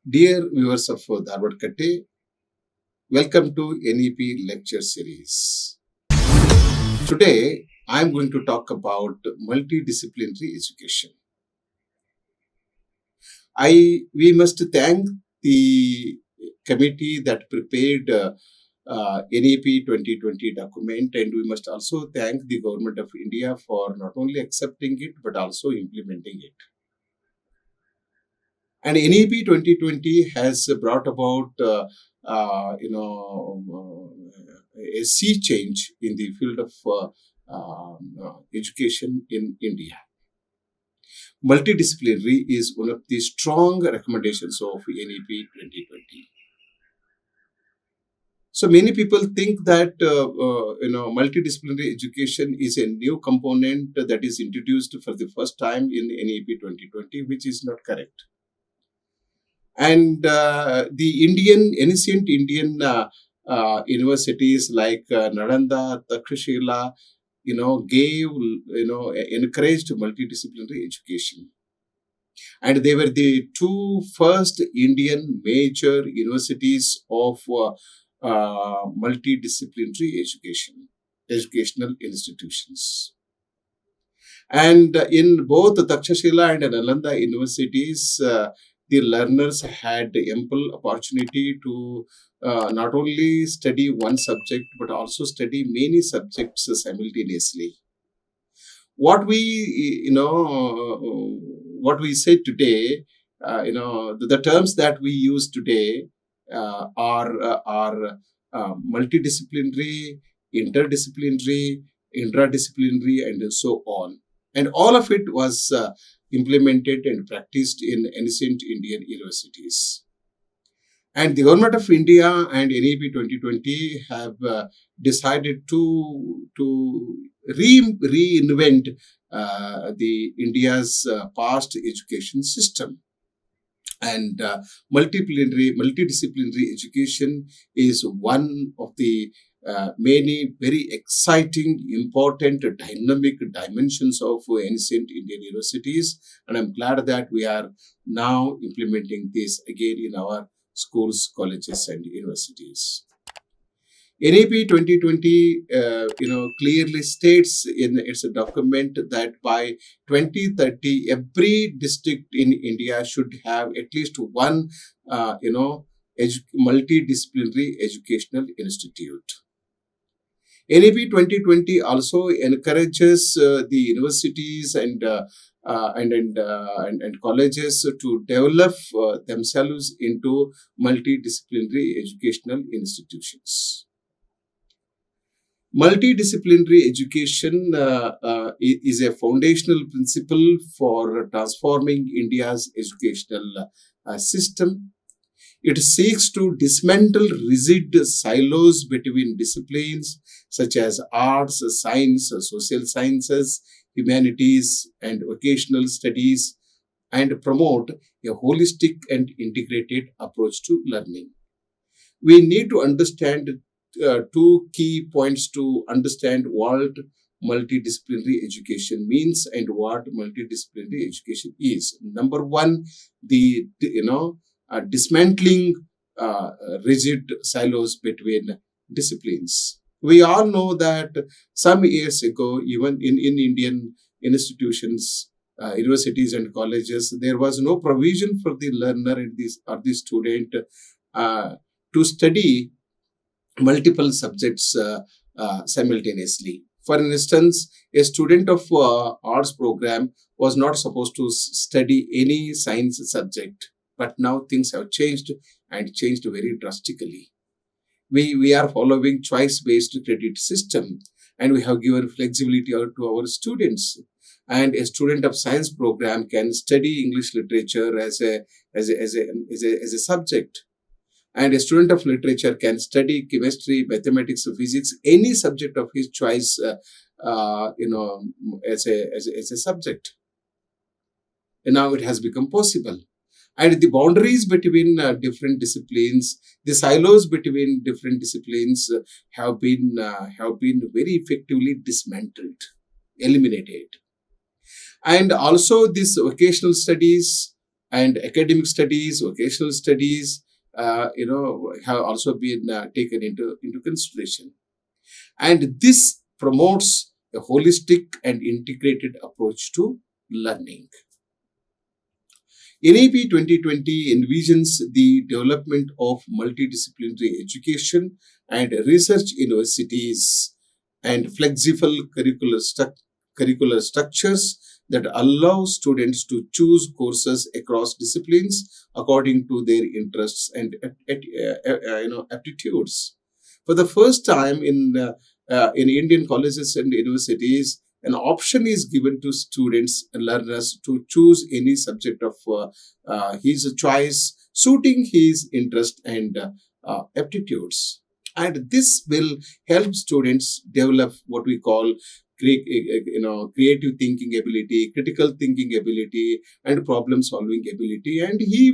Dear viewers of Dharwad Katte, welcome to NEP lecture series. Today, I am going to talk about multidisciplinary education. We must thank the committee that prepared NEP 2020 document, and we must also thank the Government of India for not only accepting it but also implementing it. And NEP 2020 has brought about a sea change in the field of education in India. Multidisciplinary is one of the strong recommendations of NEP 2020. So many people think that multidisciplinary education is a new component that is introduced for the first time in NEP 2020, which is not correct. And the ancient Indian universities like Nalanda, Takshashila, encouraged multidisciplinary education. And they were the two first Indian major universities of multidisciplinary educational institutions. And in both Takshashila and Nalanda universities, the learners had ample opportunity to not only study one subject but also study many subjects simultaneously. What we say today, the terms that we use today are multidisciplinary, interdisciplinary, intradisciplinary, and so on. And all of it was implemented and practiced in ancient Indian universities. And the Government of India and NEP 2020 have decided to reinvent the India's past education system. And multidisciplinary education is one of the many very exciting, important, dynamic dimensions of ancient Indian universities. And I'm glad that we are now implementing this again in our schools, colleges, and universities. NEP 2020, clearly states in its document that by 2030, every district in India should have at least one, multidisciplinary educational institute. NEP 2020 also encourages the universities and colleges to develop themselves into multidisciplinary educational institutions. Multidisciplinary education is a foundational principle for transforming India's educational system. It seeks to dismantle rigid silos between disciplines such as arts, science, social sciences, humanities, and vocational studies, and promote a holistic and integrated approach to learning. We need to understand two key points to understand what multidisciplinary education means and what multidisciplinary education is. Number one, the dismantling rigid silos between disciplines. We all know that some years ago, even in Indian institutions, universities and colleges, there was no provision for the learner or the student to study multiple subjects simultaneously. For instance, a student of arts program was not supposed to study any science subject, but now things have changed and changed very drastically. We are following choice-based credit system, and we have given flexibility to our students. And a student of science program can study English literature as a subject. And a student of literature can study chemistry, mathematics, physics, any subject of his choice, as a subject. And now it has become possible. And the boundaries between different disciplines, the silos between different disciplines have been very effectively dismantled, eliminated. And also, these vocational studies and academic studies, vocational studies, have also been taken into consideration. And this promotes a holistic and integrated approach to learning. NEP 2020 envisions the development of multidisciplinary education and research universities and flexible curricular structures that allow students to choose courses across disciplines according to their interests and aptitudes. For the first time in Indian colleges and universities, an option is given to students and learners to choose any subject of his choice, suiting his interest and aptitudes. And this will help students develop what we call creative thinking ability, critical thinking ability, and problem solving ability. And he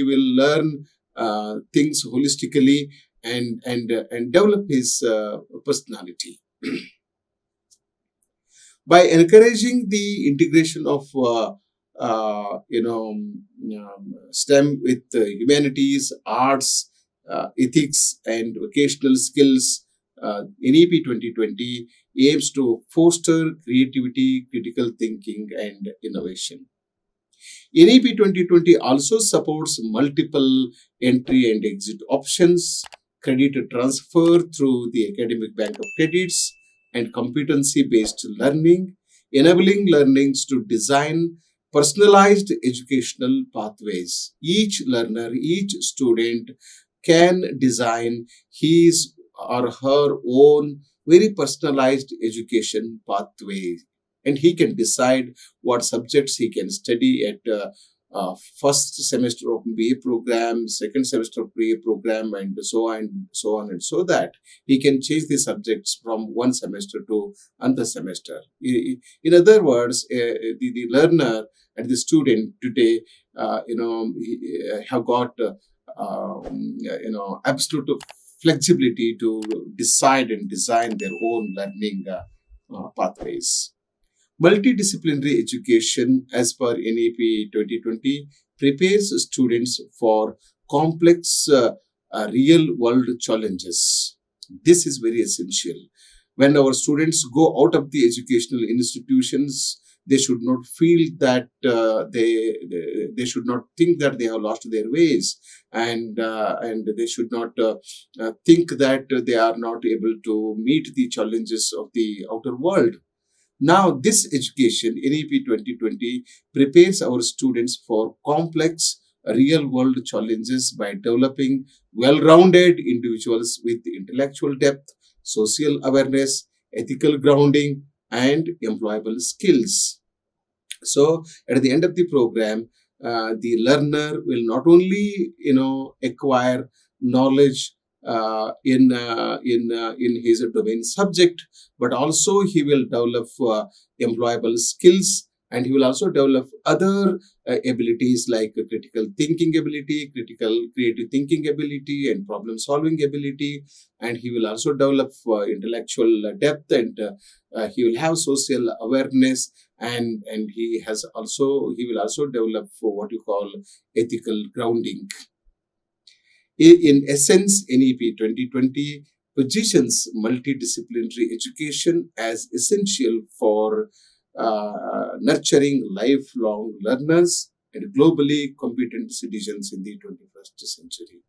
will learn things holistically and develop his personality. By encouraging the integration of STEM with humanities, arts, ethics, and vocational skills, NEP 2020 aims to foster creativity, critical thinking, and innovation. NEP 2020 also supports multiple entry and exit options, credit transfer through the academic bank of credits, and competency-based learning, enabling learners to design personalized educational pathways. Each learner, each student can design his or her own very personalized education pathway, and he can decide what subjects he can study at first semester of BA program, second semester of BA program, and so on and so on, and so that he can change the subjects from one semester to another semester. In other words, the learner and the student today, have got absolute flexibility to decide and design their own learning pathways. Multidisciplinary education, as per NEP 2020, prepares students for complex real-world challenges. This is very essential. When our students go out of the educational institutions, they should not feel that they should not think that they have lost their ways, and they should not think that they are not able to meet the challenges of the outer world. Now, this education, NEP 2020, prepares our students for complex real-world challenges by developing well-rounded individuals with intellectual depth, social awareness, ethical grounding, and employable skills. So, at the end of the program, the learner will not only, acquire knowledge in his domain subject, but also he will develop employable skills, and he will also develop other abilities like critical thinking ability, critical creative thinking ability, and problem solving ability. And he will also develop intellectual depth, and he will have social awareness, and he will also develop what you call ethical grounding. In essence, NEP 2020 positions multidisciplinary education as essential for nurturing lifelong learners and globally competent citizens in the 21st century.